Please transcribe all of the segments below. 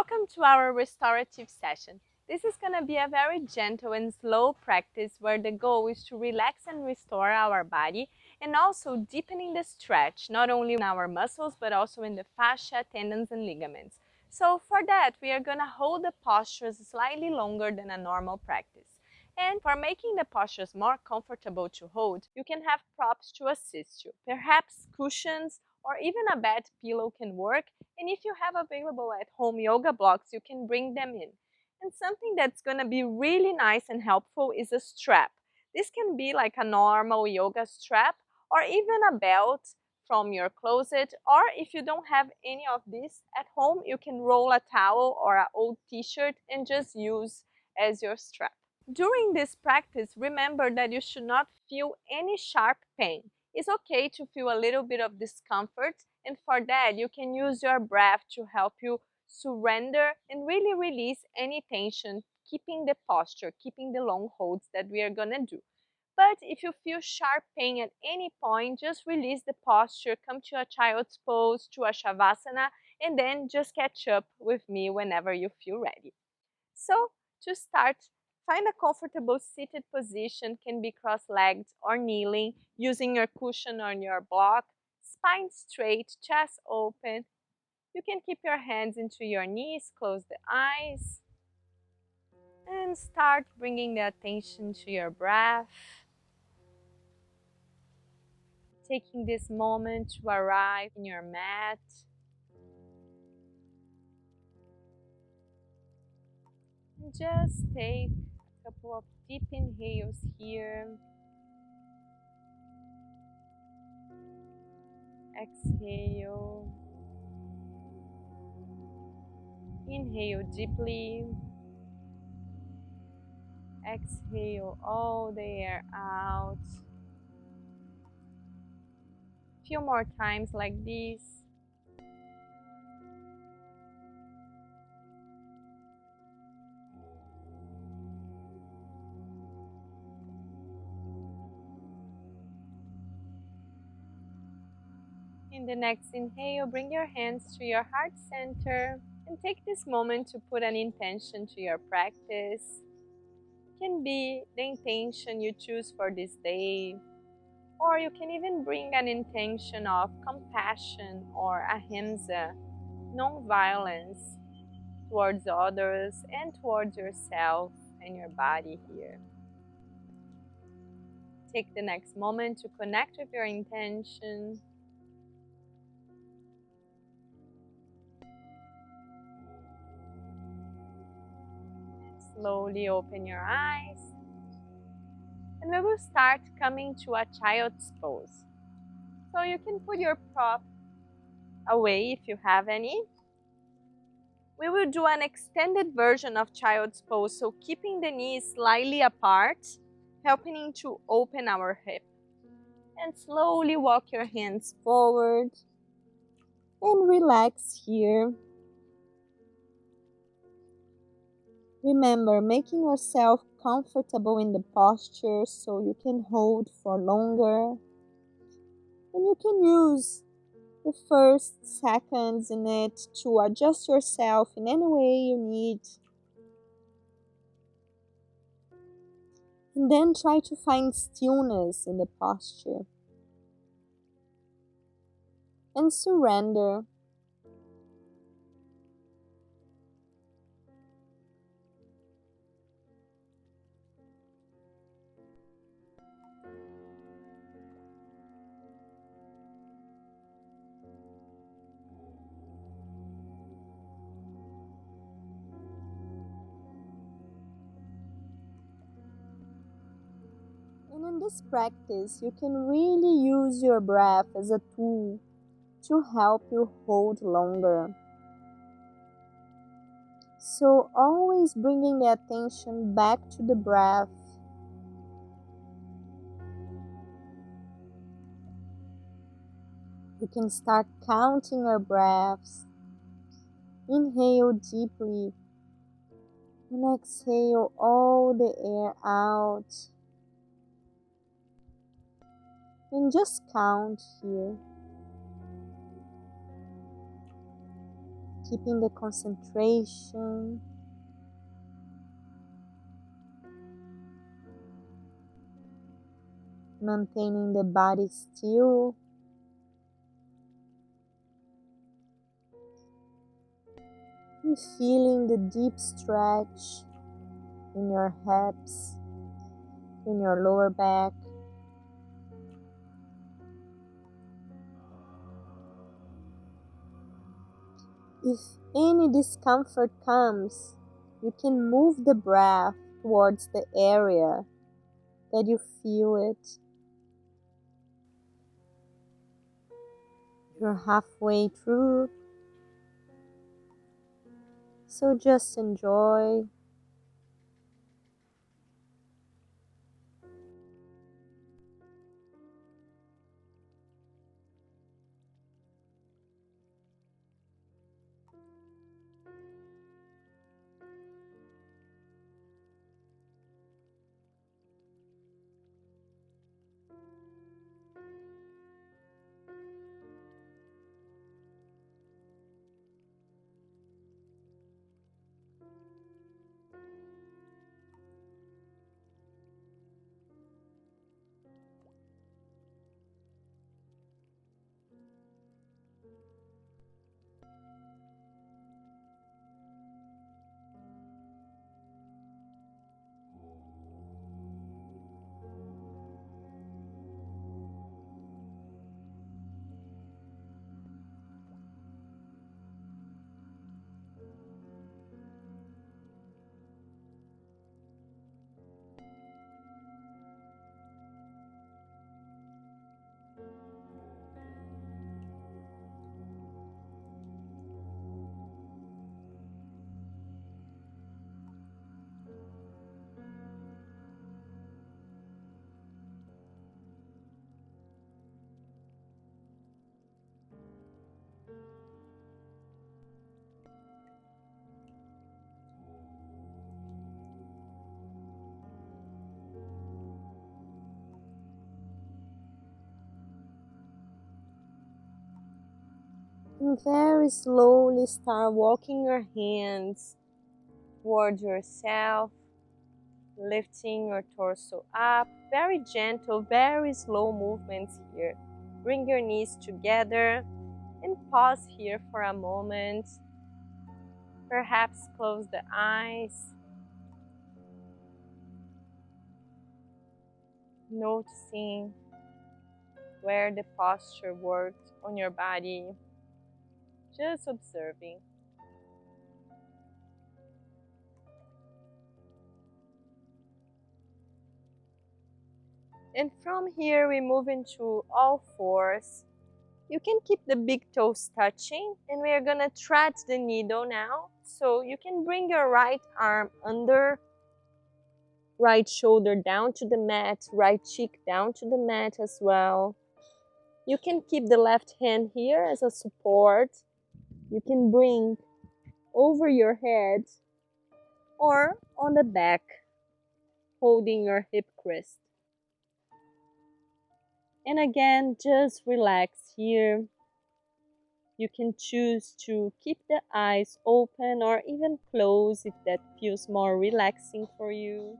Welcome to our restorative session. This is going to be a very gentle and slow practice where the goal is to relax and restore our body and also deepening the stretch, not only in our muscles but also in the fascia, tendons and ligaments. So for that, we are going to hold the postures slightly longer than a normal practice. And for making the postures more comfortable to hold, you can have props to assist you. Perhaps cushions or even a bed pillow can work. And if you have available at home yoga blocks, you can bring them in. And something that's going to be really nice and helpful is a strap. This can be like a normal yoga strap or even a belt from your closet. Or if you don't have any of this at home, you can roll a towel or an old t-shirt and just use as your strap. During this practice, remember that you should not feel any sharp pain. It's okay to feel a little bit of discomfort, and for that, you can use your breath to help you surrender and really release any tension, keeping the posture, keeping the long holds that we are gonna do. But if you feel sharp pain at any point, just release the posture, come to a child's pose, to a Shavasana, and then just catch up with me whenever you feel ready. So, to start, find a comfortable seated position, can be cross-legged or kneeling, using your cushion on your block, spine straight, chest open. You can keep your hands into your knees, close the eyes, and start bringing the attention to your breath. Taking this moment to arrive in your mat. And just take a couple of deep inhales here. Exhale. Inhale deeply. Exhale all the air out. A few more times like this. In the next inhale, bring your hands to your heart center and take this moment to put an intention to your practice. It can be the intention you choose for this day, or you can even bring an intention of compassion or ahimsa, non-violence towards others and towards yourself and your body here. Take the next moment to connect with your intention. Slowly open your eyes. And we will start coming to a child's pose. So you can put your prop away if you have any. We will do an extended version of child's pose, so keeping the knees slightly apart, helping to open our hip. And slowly walk your hands forward and relax here. Remember, making yourself comfortable in the posture so you can hold for longer. And you can use the first seconds in it to adjust yourself in any way you need. And then try to find stillness in the posture. And surrender. And in this practice, you can really use your breath as a tool to help you hold longer. So always bringing the attention back to the breath. You can start counting your breaths. Inhale deeply and exhale all the air out. And just count here. keeping the concentration. Maintaining the body still. And feeling the deep stretch in your hips, in your lower back. If any discomfort comes, you can move the breath towards the area that you feel it. You're halfway through, so just enjoy. And very slowly start walking your hands towards yourself, lifting your torso up. Very gentle, very slow movements here. Bring your knees together and pause here for a moment. Perhaps close the eyes. Noticing where the posture worked on your body. Just observing. And from here we move into all fours. You can keep the big toes touching, and we are gonna thread the needle now. So you can bring your right arm under, right shoulder down to the mat, right cheek down to the mat as well. You can keep the left hand here as a support. You can bring over your head or on the back, holding your hip crease. And again, just relax here. You can choose to keep the eyes open or even close if that feels more relaxing for you.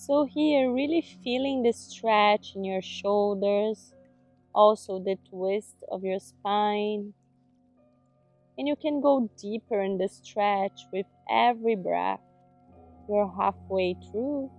So here, really feeling the stretch in your shoulders, also the twist of your spine. And you can go deeper in the stretch with every breath. You're halfway through.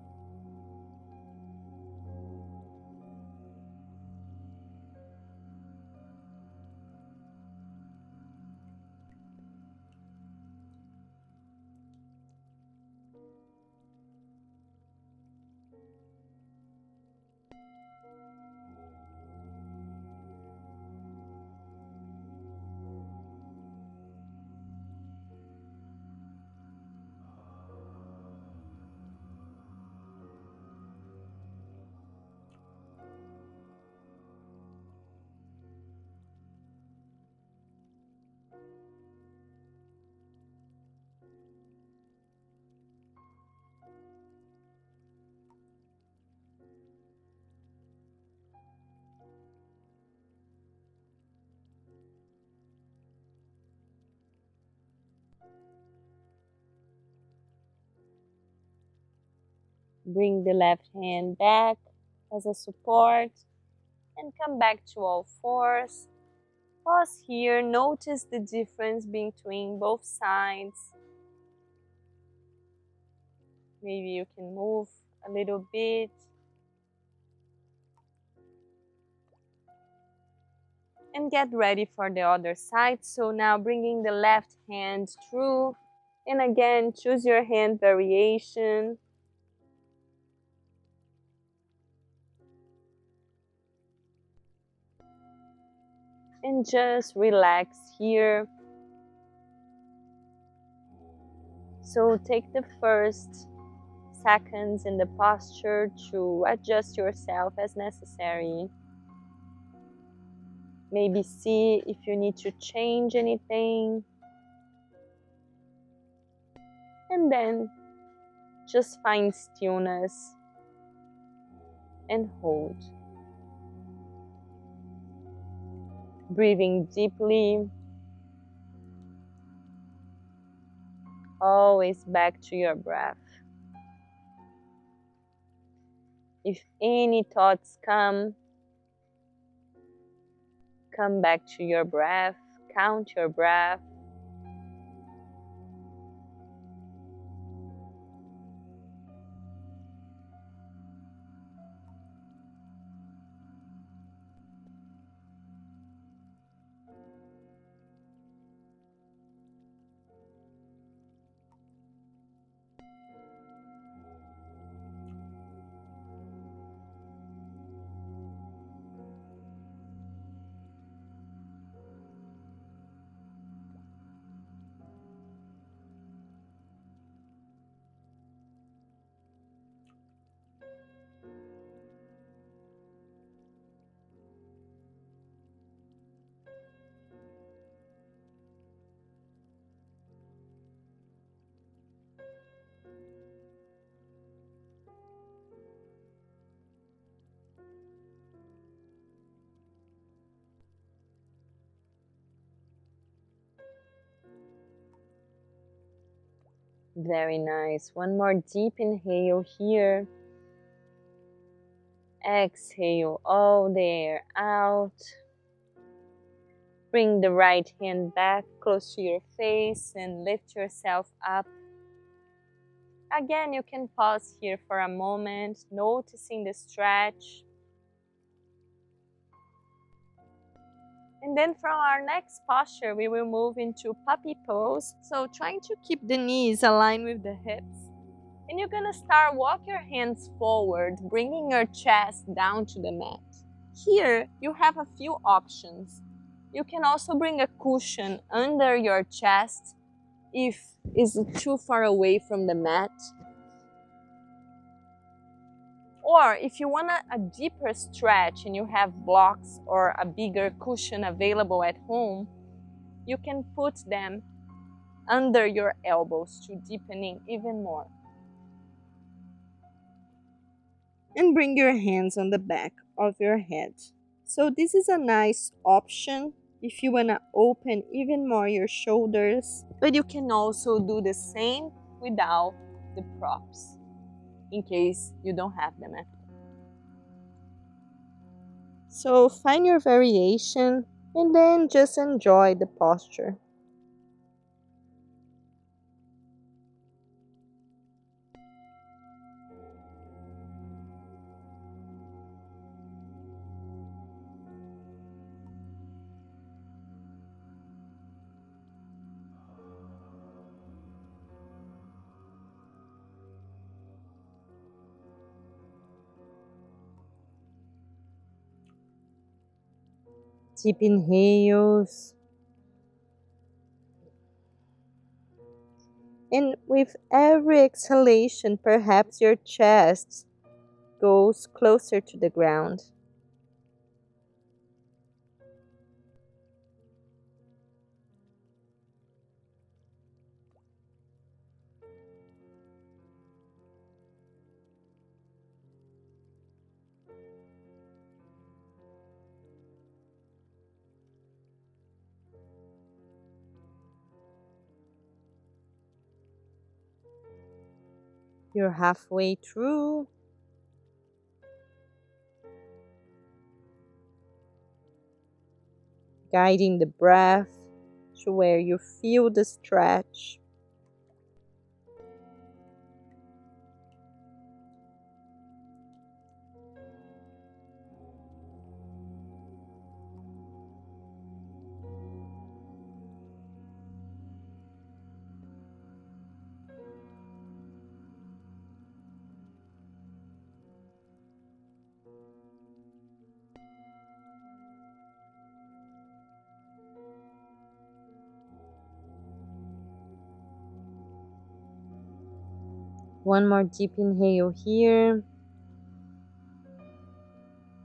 Bring the left hand back as a support and come back to all fours. Pause here, notice the difference between both sides. Maybe you can move a little bit. And get ready for the other side. So now bringing the left hand through. And again, choose your hand variation. And just relax here. So take the first seconds in the posture to adjust yourself as necessary. Maybe see if you need to change anything. And then just find stillness and hold. Breathing deeply. Always back to your breath. If any thoughts come back to your breath. Count your breath. Very nice. One more deep inhale here. Exhale all the air out. Bring the right hand back close to your face and lift yourself up. Again, you can pause here for a moment, noticing the stretch. And then from our next posture, we will move into puppy pose. So trying to keep the knees aligned with the hips. And you're gonna start walk your hands forward, bringing your chest down to the mat. Here, you have a few options. You can also bring a cushion under your chest if it's too far away from the mat. Or if you want a deeper stretch and you have blocks or a bigger cushion available at home, you can put them under your elbows to deepening even more. And bring your hands on the back of your head. So this is a nice option if you want to open even more your shoulders. But you can also do the same without the props, in case you don't have them at home. So find your variation and then just enjoy the posture. Deep inhales. And with every exhalation, perhaps your chest goes closer to the ground. You're halfway through. Guiding the breath to where you feel the stretch. One more deep inhale here.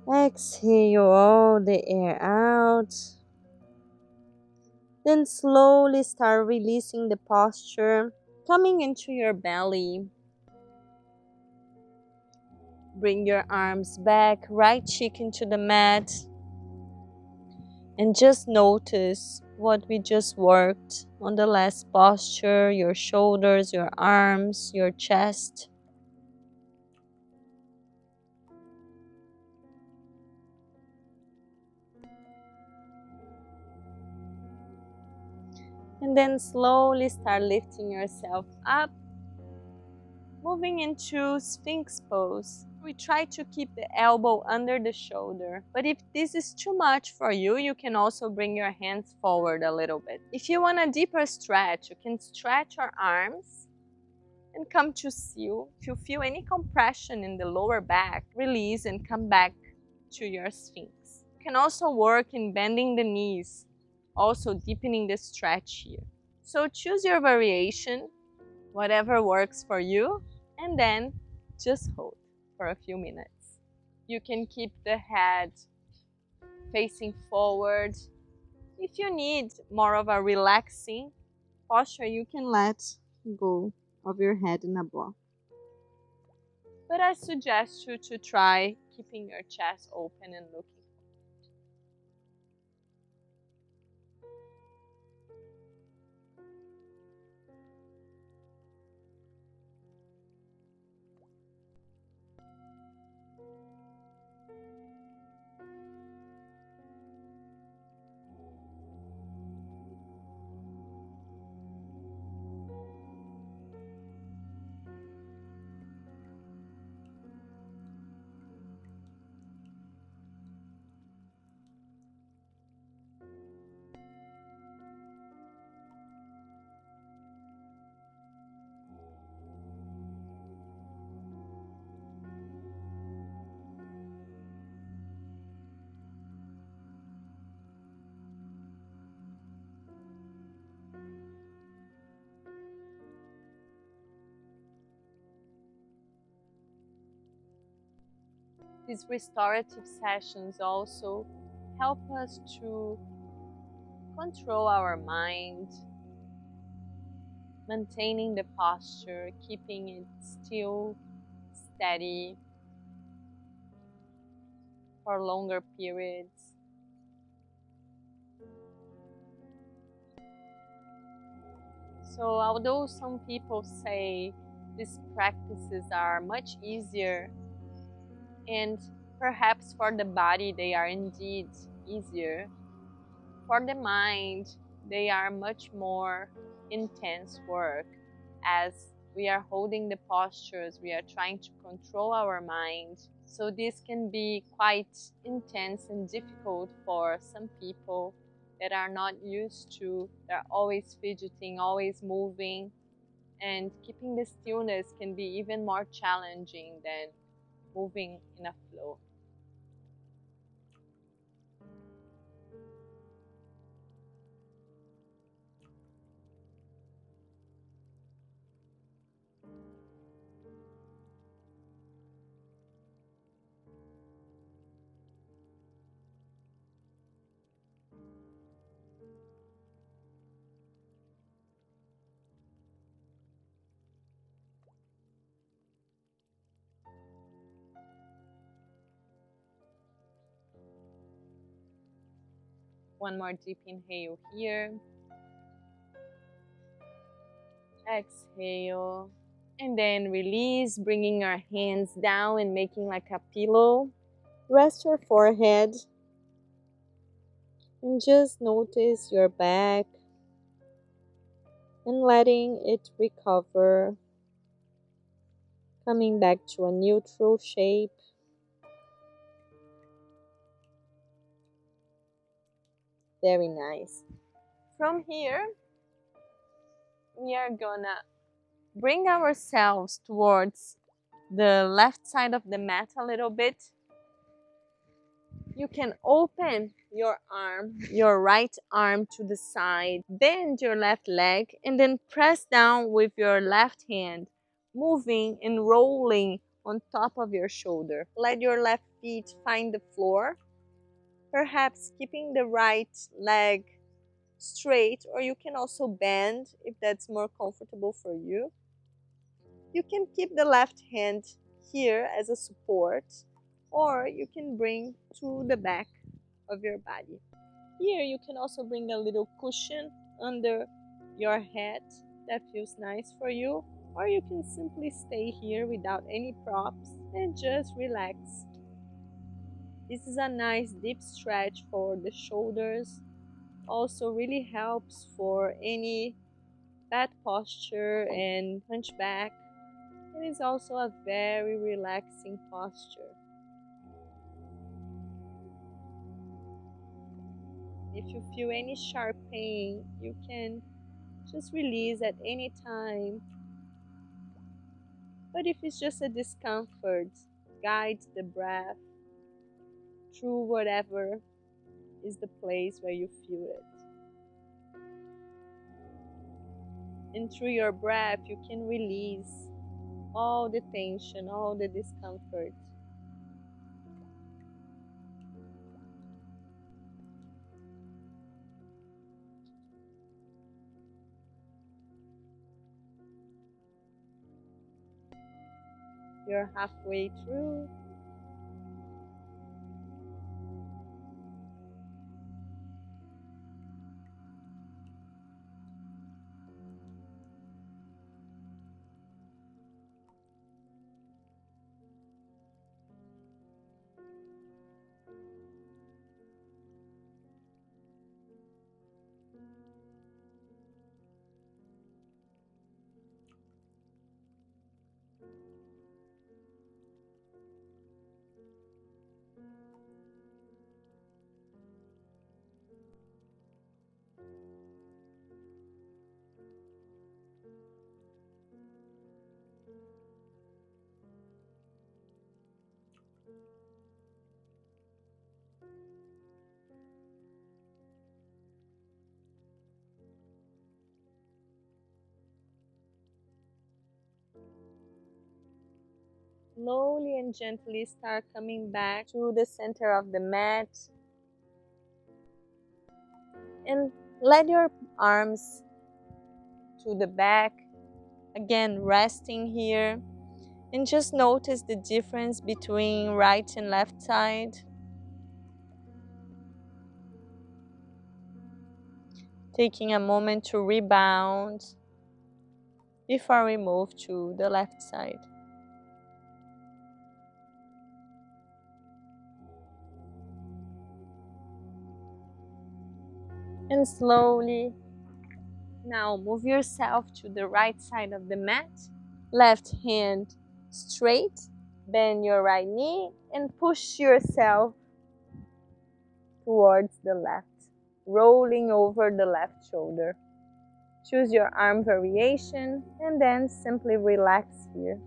Exhale all the air out. Then slowly start releasing the posture, coming into your belly. Bring your arms back, right cheek into the mat. And just notice what we just worked on the last posture, your shoulders, your arms, your chest. And then slowly start lifting yourself up, moving into Sphinx Pose. We try to keep the elbow under the shoulder, but if this is too much for you, you can also bring your hands forward a little bit. If you want a deeper stretch, you can stretch your arms and come to seal. If you feel any compression in the lower back, release and come back to your Sphinx. You can also work in bending the knees, also deepening the stretch here. So choose your variation, whatever works for you, and then just hold for a few minutes. You can keep the head facing forward. If you need more of a relaxing posture, you can let go of your head in a block. But I suggest you to try keeping your chest open and looking. These restorative sessions also help us to control our mind, maintaining the posture, keeping it still, steady for longer periods. So although some people say these practices are much easier, and perhaps for the body they are indeed easier, for the mind they are much more intense work, as we are holding the postures, we are trying to control our mind. So this can be quite intense and difficult for some people that are not used to. They're always fidgeting, always moving, and keeping the stillness can be even more challenging than moving in a flow. One more deep inhale here. Exhale. And then release, bringing our hands down and making like a pillow. Rest your forehead and just notice your back and letting it recover, coming back to a neutral shape. Very nice. From here, we are gonna bring ourselves towards the left side of the mat a little bit. You can open your arm, your right arm to the side, bend your left leg, and then press down with your left hand, moving and rolling on top of your shoulder. Let your left feet find the floor, perhaps keeping the right leg straight, or you can also bend if that's more comfortable for you. You can keep the left hand here as a support, or you can bring to the back of your body. Here you can also bring a little cushion under your head that feels nice for you, or you can simply stay here without any props and just relax. This is a nice deep stretch for the shoulders. Also really helps for any bad posture and hunchback. It is also a very relaxing posture. If you feel any sharp pain, you can just release at any time. But if it's just a discomfort, guide the breath through whatever is the place where you feel it. And through your breath, you can release all the tension, all the discomfort. You're halfway through. Slowly and gently start coming back to the center of the mat. And let your arms to the back. Again, resting here. And just notice the difference between right and left side. Taking a moment to rebound before we move to the left side. And slowly, now move yourself to the right side of the mat. Left hand straight, bend your right knee and push yourself towards the left, rolling over the left shoulder. Choose your arm variation and then simply relax here.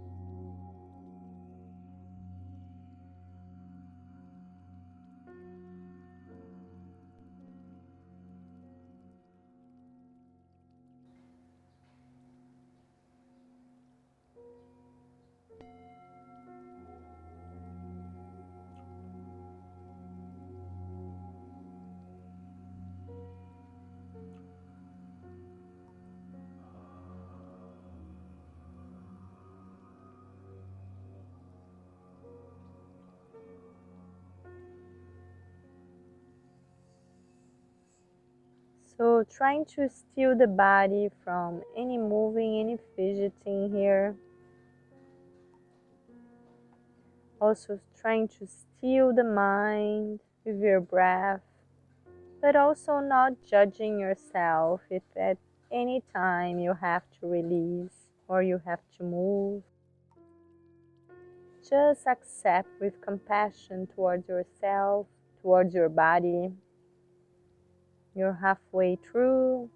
So trying to still the body from any moving, any fidgeting here. Also trying to still the mind with your breath, but also not judging yourself if at any time you have to release or you have to move. Just accept with compassion towards yourself, towards your body. You're halfway through.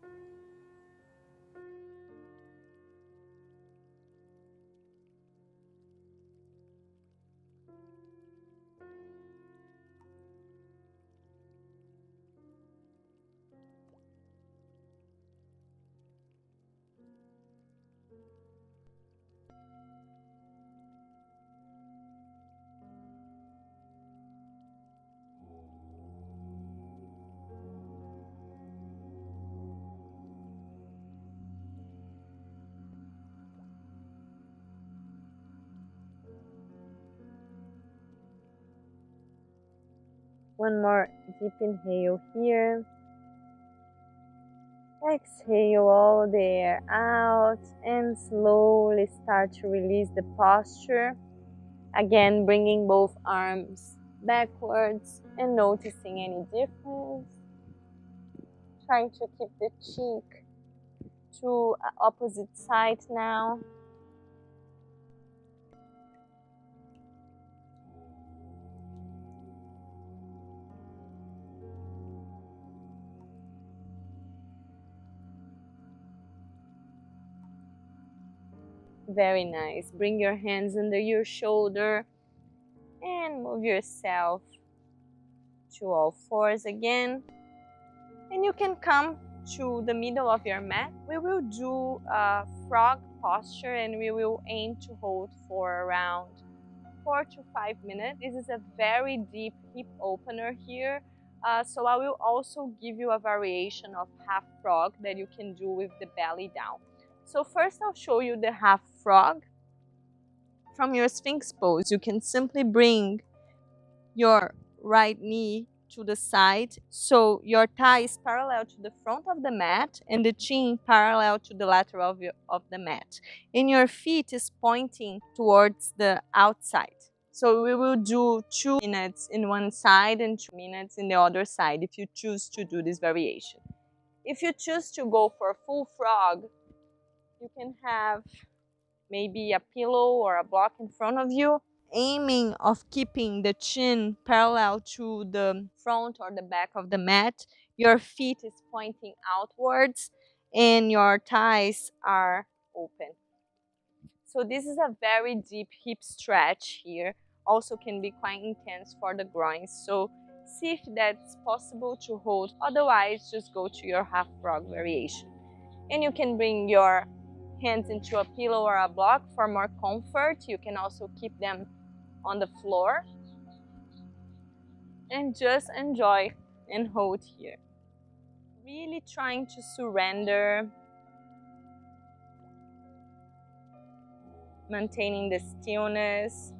One more deep inhale here. Exhale all the air out and slowly start to release the posture. Again, bringing both arms backwards and noticing any difference. Trying to keep the cheek to opposite side now. Very nice. Bring your hands under your shoulder and move yourself to all fours again. And you can come to the middle of your mat. We will do a frog posture and we will aim to hold for around 4 to 5 minutes. This is a very deep hip opener here. So I will also give you a variation of half frog that you can do with the belly down. So first I'll show you the half frog. From your Sphinx Pose, you can simply bring your right knee to the side, so your thigh is parallel to the front of the mat and the chin parallel to the lateral of the mat. And your feet is pointing towards the outside. So we will do 2 minutes in one side and 2 minutes in the other side if you choose to do this variation. If you choose to go for full frog, you can have maybe a pillow or a block in front of you, aiming of keeping the chin parallel to the front or the back of the mat. Your feet is pointing outwards and your thighs are open. So this is a very deep hip stretch here. Also can be quite intense for the groins. So see if that's possible to hold. Otherwise, just go to your half frog variation. And you can bring your hands into a pillow or a block for more comfort. You can also keep them on the floor and just enjoy and hold here. Really trying to surrender, maintaining the stillness,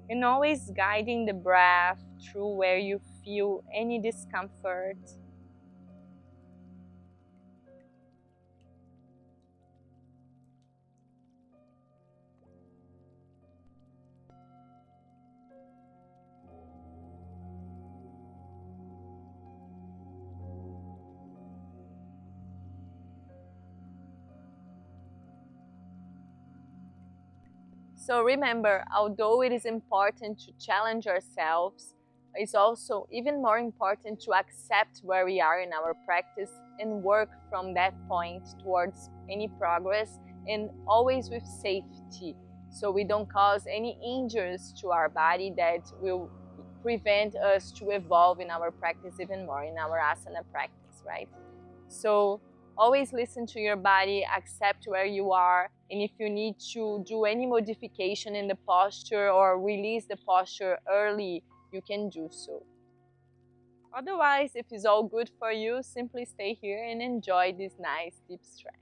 and always guiding the breath through where you feel any discomfort. So remember, although it is important to challenge ourselves, it's also even more important to accept where we are in our practice and work from that point towards any progress, and always with safety, so we don't cause any injuries to our body that will prevent us to evolve in our practice even more, in our asana practice, right? So always listen to your body, accept where you are, and if you need to do any modification in the posture or release the posture early, you can do so. Otherwise, if it's all good for you, simply stay here and enjoy this nice deep stretch.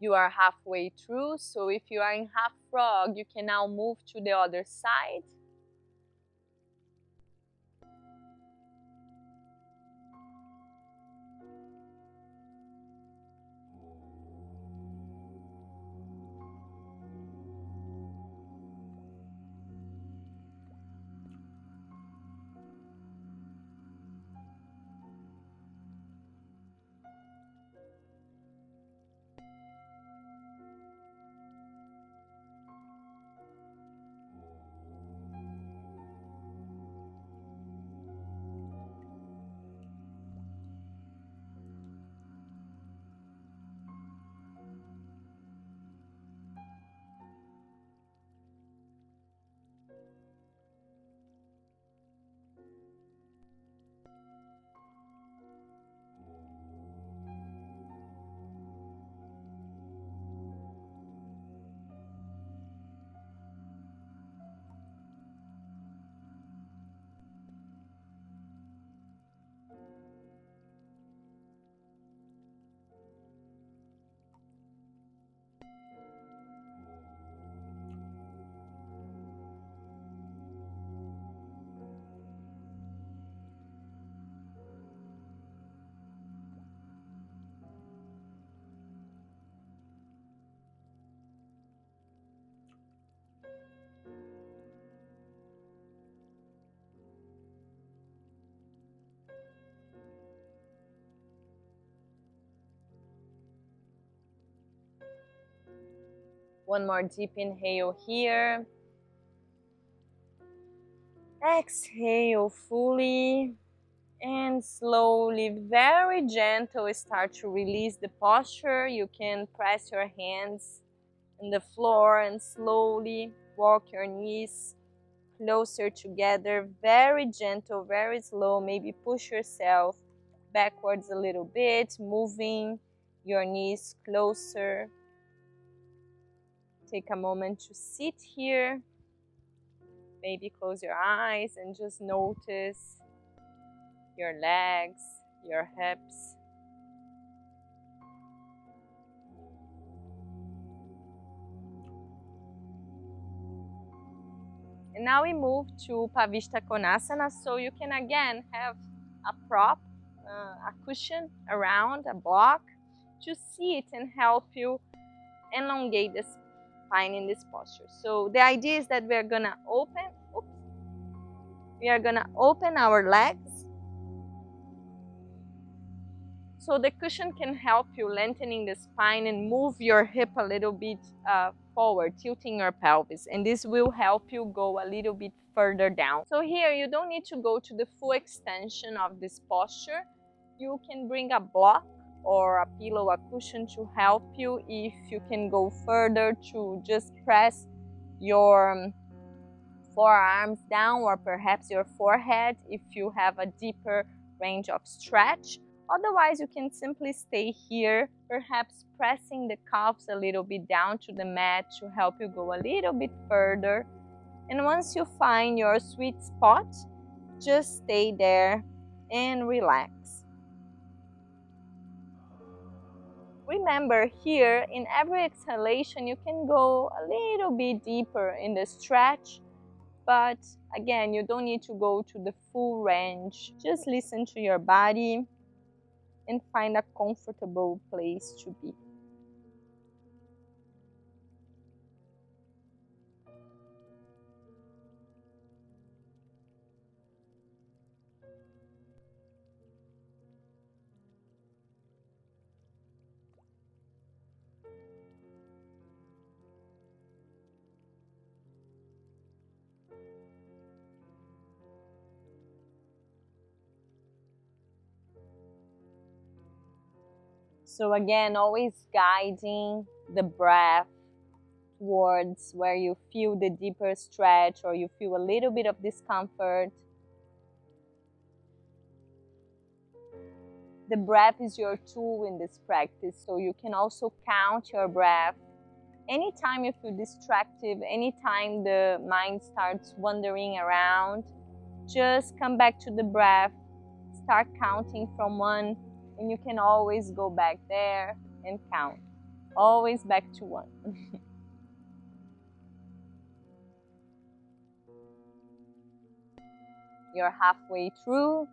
you are halfway through. So if you are in half frog, you can now move to the other side. One more deep inhale here. Exhale fully and slowly, very gentle, start to release the posture. You can press your hands on the floor and slowly walk your knees closer together. Very gentle, very slow. Maybe push yourself backwards a little bit, moving your knees closer. Take a moment to sit here. Maybe close your eyes and just notice your legs, your hips. And now we move to Pavishta Konasana. So you can again have a prop, a cushion around, a block to sit and help you elongate the spine in this posture. So the idea is that we are gonna open our legs. So the cushion can help you lengthening the spine and move your hip a little bit forward, tilting your pelvis. And this will help you go a little bit further down. So here you don't need to go to the full extension of this posture. You can bring a block or a pillow, a cushion to help you. If you can go further, to just press your forearms down, or perhaps your forehead if you have a deeper range of stretch. Otherwise, you can simply stay here, perhaps pressing the calves a little bit down to the mat to help you go a little bit further. And once you find your sweet spot, just stay there and relax. Remember, here in every exhalation, you can go a little bit deeper in the stretch. But again, you don't need to go to the full range. Just listen to your body and find a comfortable place to be. So again, always guiding the breath towards where you feel the deeper stretch or you feel a little bit of discomfort. The breath is your tool in this practice, so you can also count your breath. Anytime you feel distracted, anytime the mind starts wandering around, just come back to the breath, start counting from 1, and you can always go back there and count. always back to one. You're halfway through.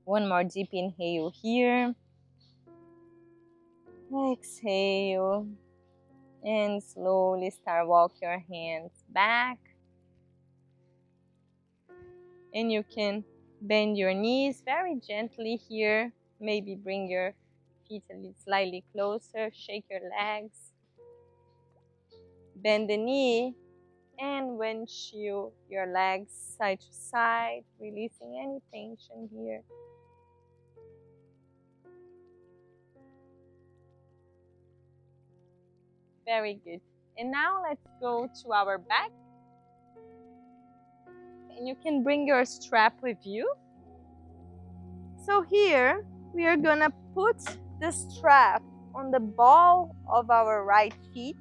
One more deep inhale here. Exhale. And slowly start walk your hands back. And you can bend your knees very gently here. Maybe bring your feet a little slightly closer. Shake your legs. Bend the knee and windshield your legs side to side, releasing any tension here. Very good. And now let's go to our back. And you can bring your strap with you. So here we are gonna put the strap on the ball of our right feet,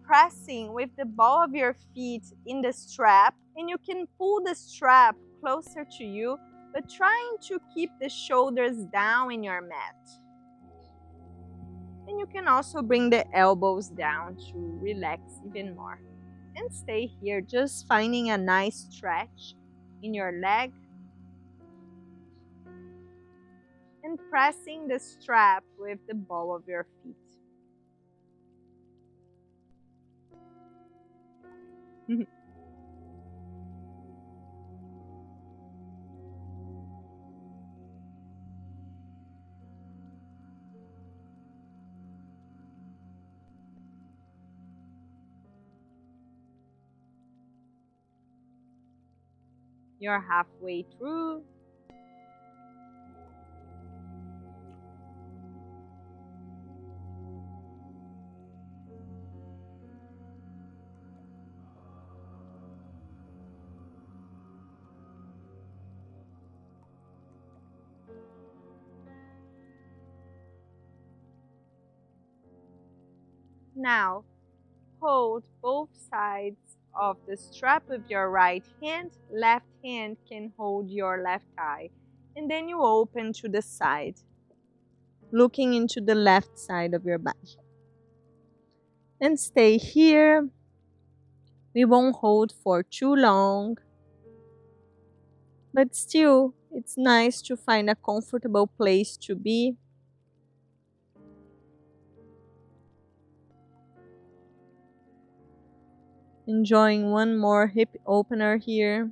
pressing with the ball of your feet in the strap, and you can pull the strap closer to you, but trying to keep the shoulders down in your mat. And you can also bring the elbows down to relax even more. And stay here, just finding a nice stretch in your leg. And pressing the strap with the ball of your feet. You're halfway through. Now, hold both sides of the strap with your right hand. Left hand can hold your left eye. And then you open to the side, looking into the left side of your body. And stay here. We won't hold for too long. But still, it's nice to find a comfortable place to be. Enjoying one more hip opener here.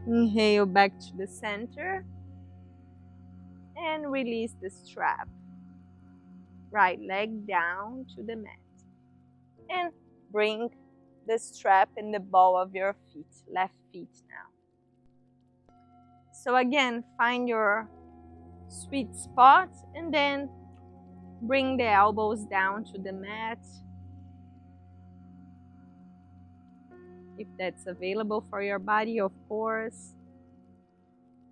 Inhale back to the center. And release the strap. Right leg down to the mat. And bring the strap in the ball of your feet, left feet now. So again, find your sweet spot and then bring the elbows down to the mat. if that's available for your body, of course.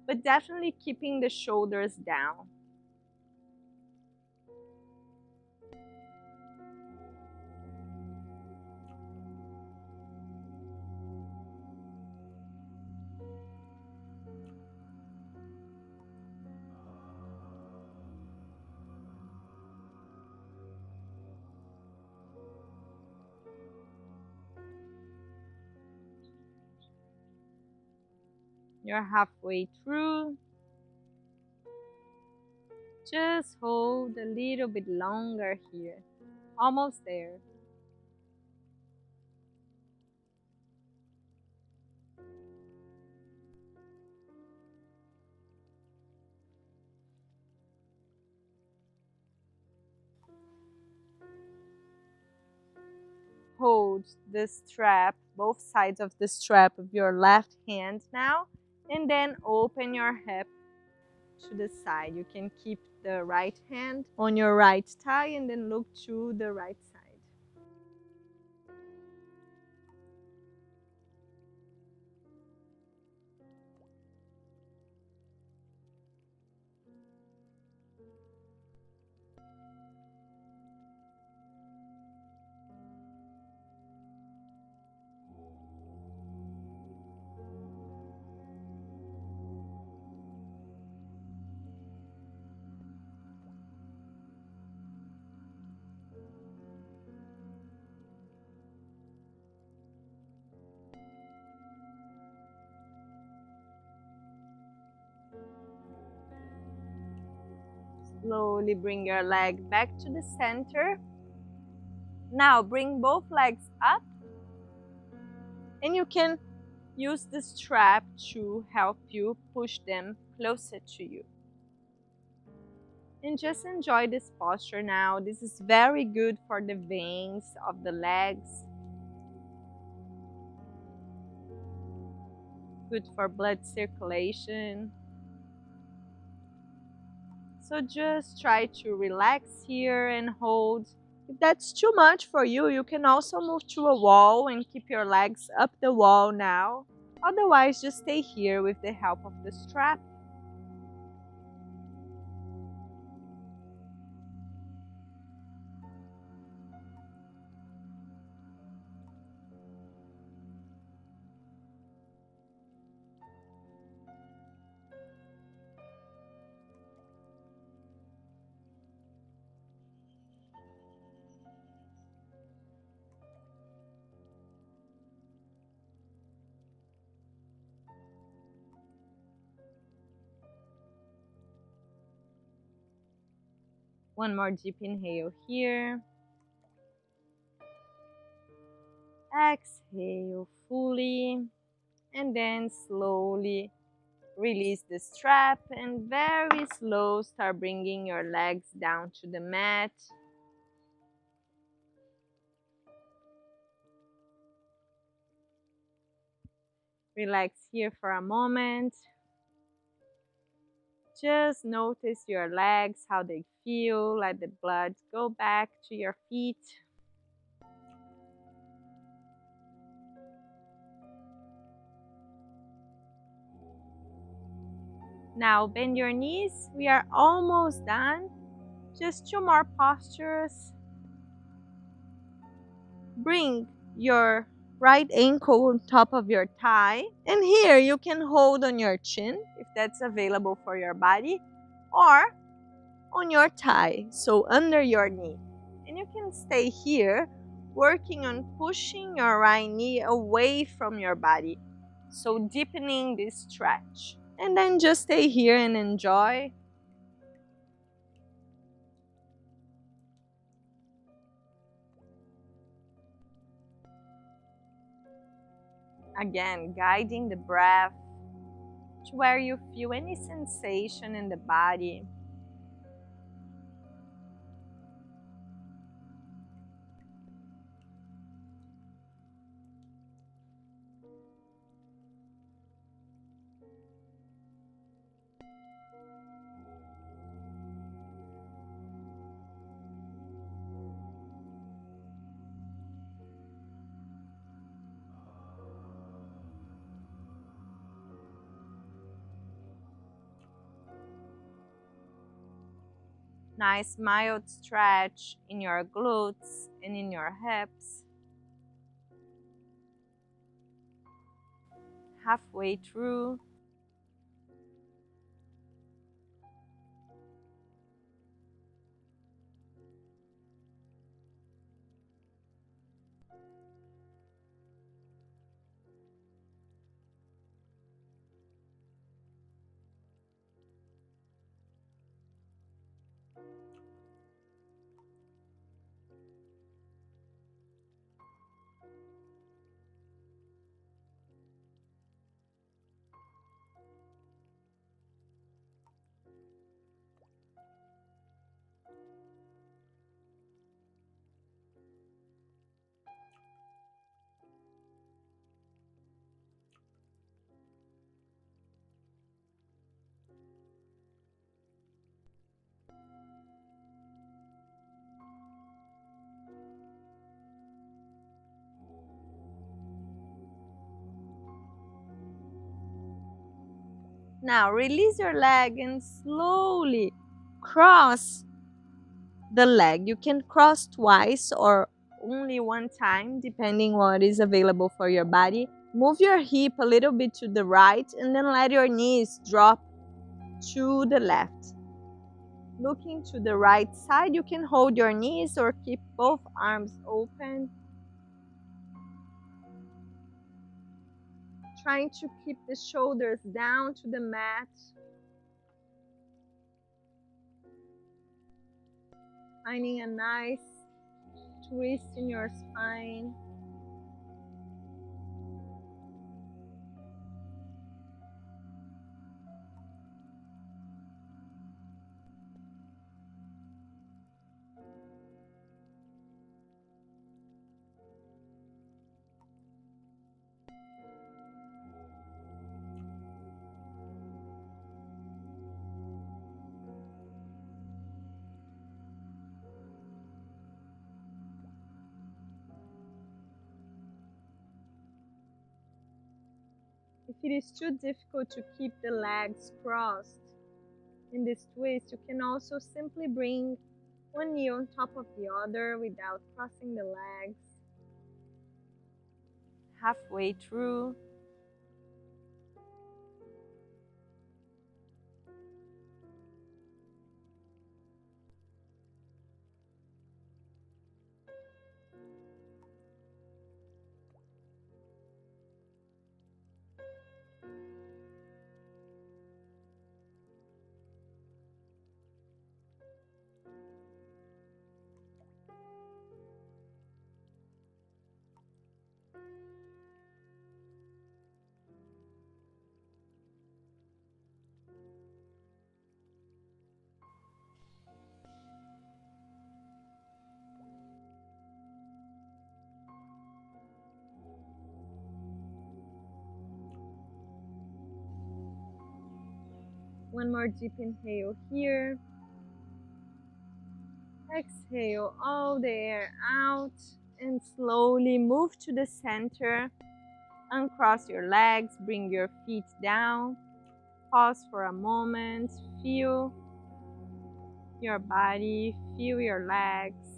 But definitely keeping the shoulders down. You're halfway through. Just hold a little bit longer here. Almost there. Hold the strap, both sides of the strap of your left hand now, and then open your hip to the side. You can keep the right hand on your right thigh and then look to the right side. Slowly bring your leg back to the center. Now bring both legs up, and you can use the strap to help you push them closer to you. And just enjoy this posture now. This is very good for the veins of the legs. Good for blood circulation. So just try to relax here and hold. If that's too much for you, you can also move to a wall and keep your legs up the wall now. Otherwise, just stay here with the help of the strap. One more deep inhale here. Exhale fully, and then slowly release the strap and very slow start bringing your legs down to the mat. Relax here for a moment. Just notice your legs, how they feel. Let the blood go back to your feet. Now bend your knees. We are almost done. Just two more postures. Bring your right ankle on top of your thigh. And here you can hold on your chin if that's available for your body, or on your thigh, so under your knee. And you can stay here working on pushing your right knee away from your body, so deepening this stretch. And then just stay here and enjoy. Again, guiding the breath to where you feel any sensation in the body. Nice mild stretch in your glutes and in your hips. Halfway through. Now release your leg and slowly cross the leg. You can cross twice or only one time depending what is available for your body. Move your hip a little bit to the right and then let your knees drop to the left. Looking to the right side, you can hold your knees or keep both arms open. Trying to keep the shoulders down to the mat. Finding a nice twist in your spine. If it is too difficult to keep the legs crossed in this twist, you can also simply bring one knee on top of the other without crossing the legs. Halfway through. One more deep inhale here. Exhale all the air out and slowly move to the center. Uncross your legs, bring your feet down. Pause for a moment. Feel your body, feel your legs,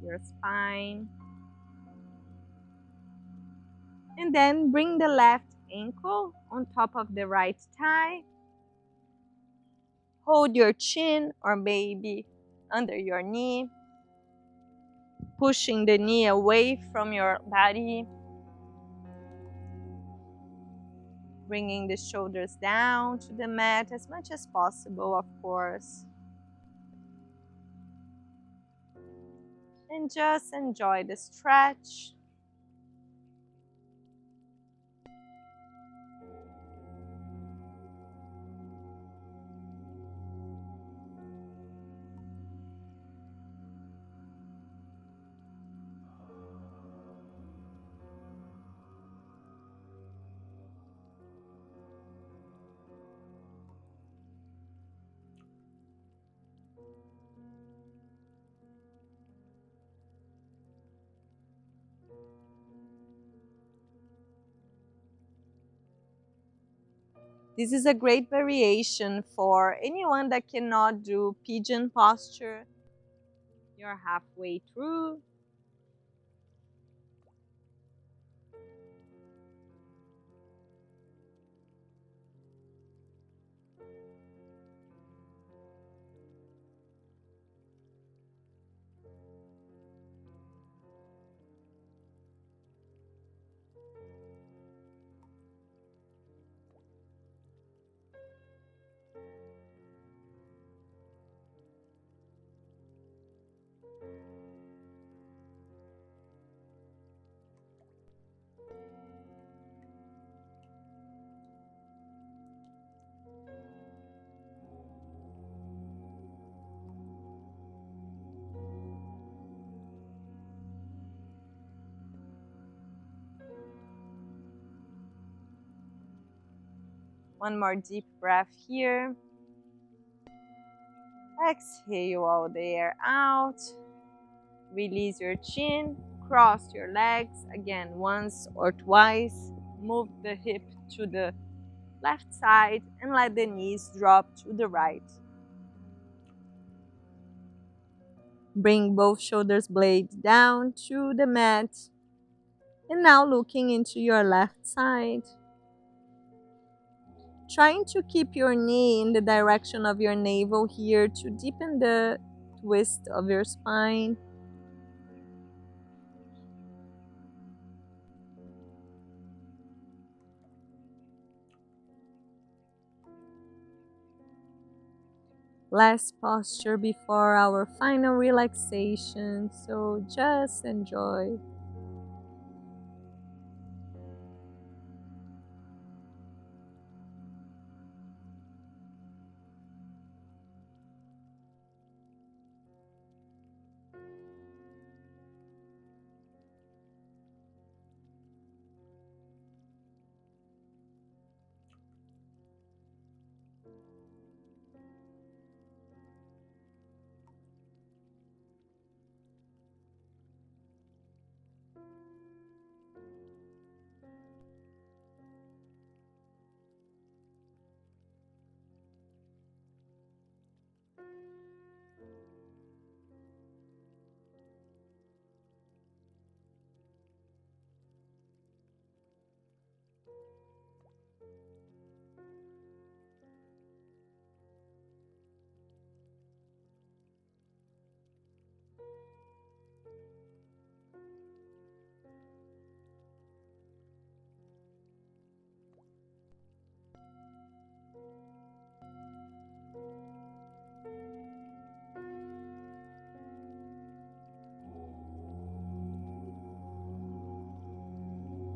your spine. And then bring the left ankle on top of the right thigh. Hold your chin or maybe under your knee, pushing the knee away from your body, bringing the shoulders down to the mat as much as possible, of course. And just enjoy the stretch. This is a great variation for anyone that cannot do pigeon posture. You're halfway through. One more deep breath here. Exhale all the air out. Release your chin. Cross your legs again once or twice. Move the hip to the left side and let the knees drop to the right. Bring both shoulders blades down to the mat. And now looking into your left side. Trying to keep your knee in the direction of your navel here to deepen the twist of your spine. Last posture before our final relaxation, so just enjoy.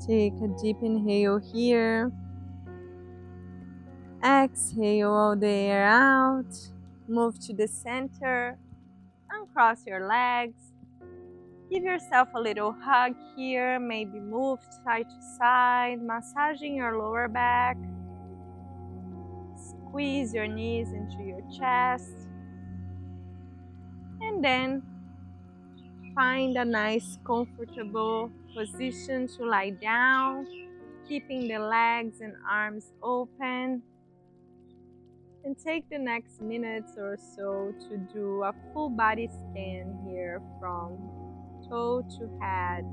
Take a deep inhale here. Exhale all the air out. Move to the center. Uncross your legs. Give yourself a little hug here. Maybe move side to side, massaging your lower back. Squeeze your knees into your chest. And then find a nice, comfortable position to lie down, keeping the legs and arms open. And take the next minutes or so to do a full body scan here from toe to head.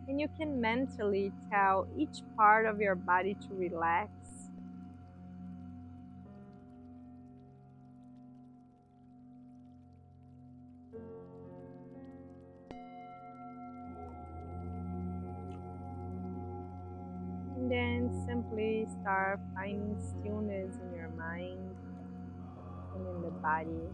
And you can mentally tell each part of your body to relax. And then simply start finding stillness in your mind and in the body.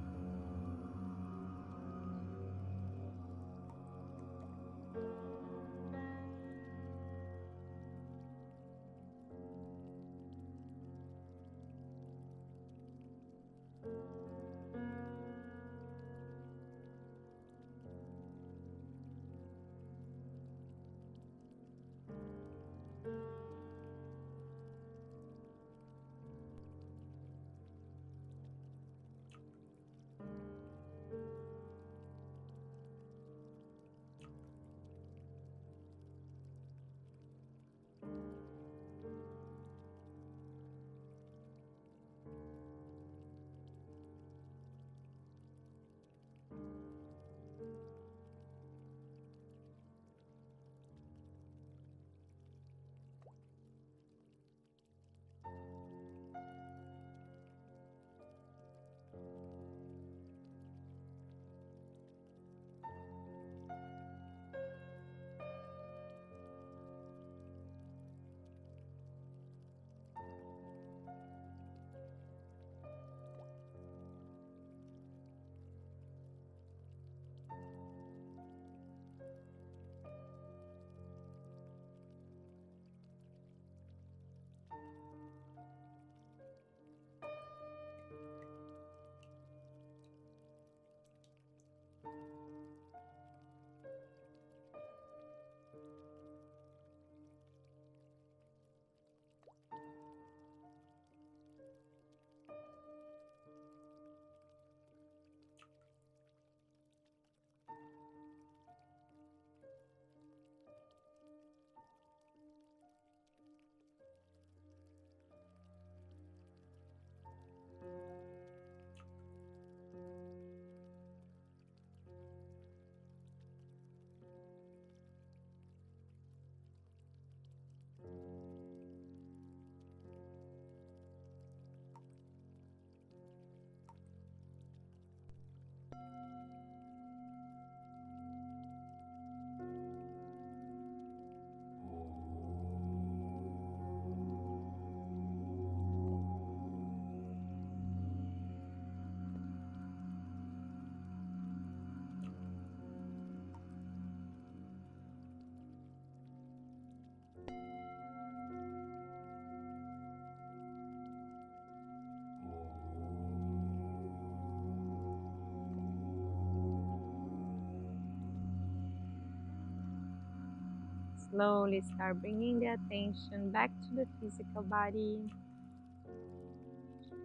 Slowly start bringing the attention back to the physical body.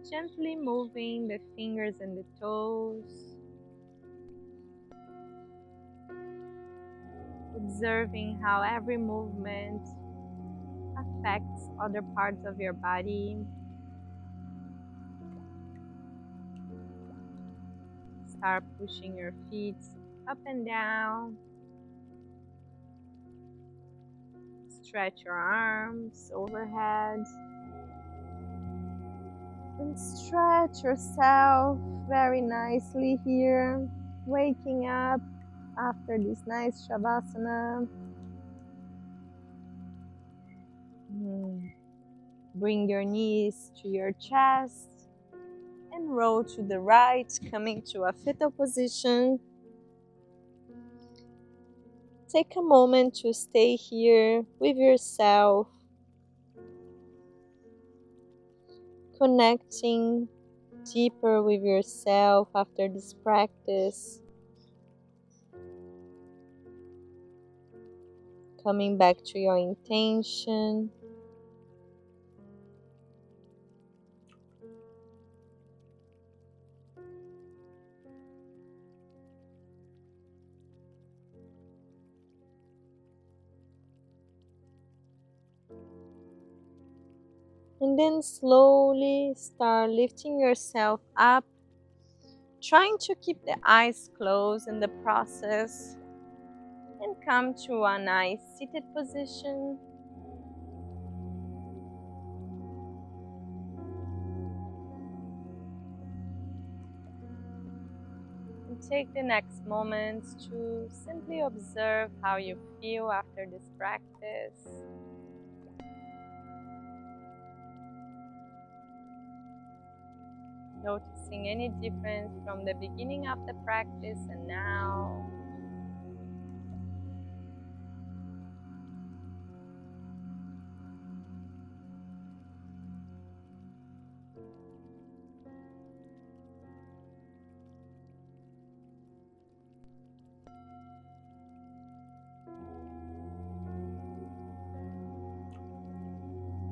Gently moving the fingers and the toes. Observing how every movement affects other parts of your body. Start pushing your feet up and down. Stretch your arms overhead. And stretch yourself very nicely here. Waking up after this nice Shavasana. Bring your knees to your chest and roll to the right, coming to a fetal position. Take a moment to stay here with yourself, connecting deeper with yourself after this practice. Coming back to your intention. And then slowly start lifting yourself up, trying to keep the eyes closed in the process, and come to a nice seated position. And take the next moments to simply observe how you feel after this practice. Noticing any difference from the beginning of the practice and now.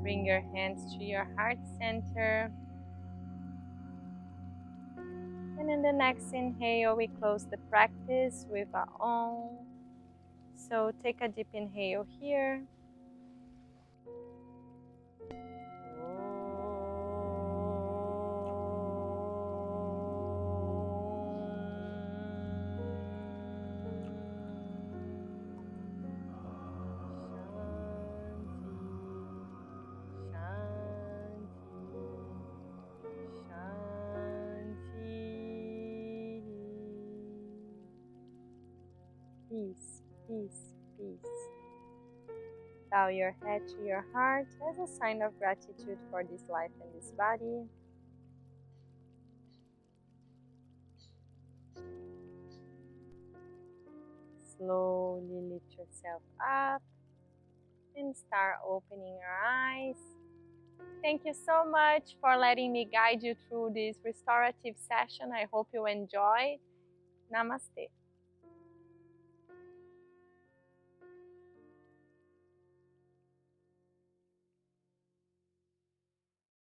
Bring your hands to your heart center. And in the next inhale, we close the practice with our Om. So take a deep inhale here. Peace, peace, peace. Bow your head to your heart as a sign of gratitude for this life and this body. Slowly lift yourself up and start opening your eyes. Thank you so much for letting me guide you through this restorative session. I hope you enjoyed. Namaste.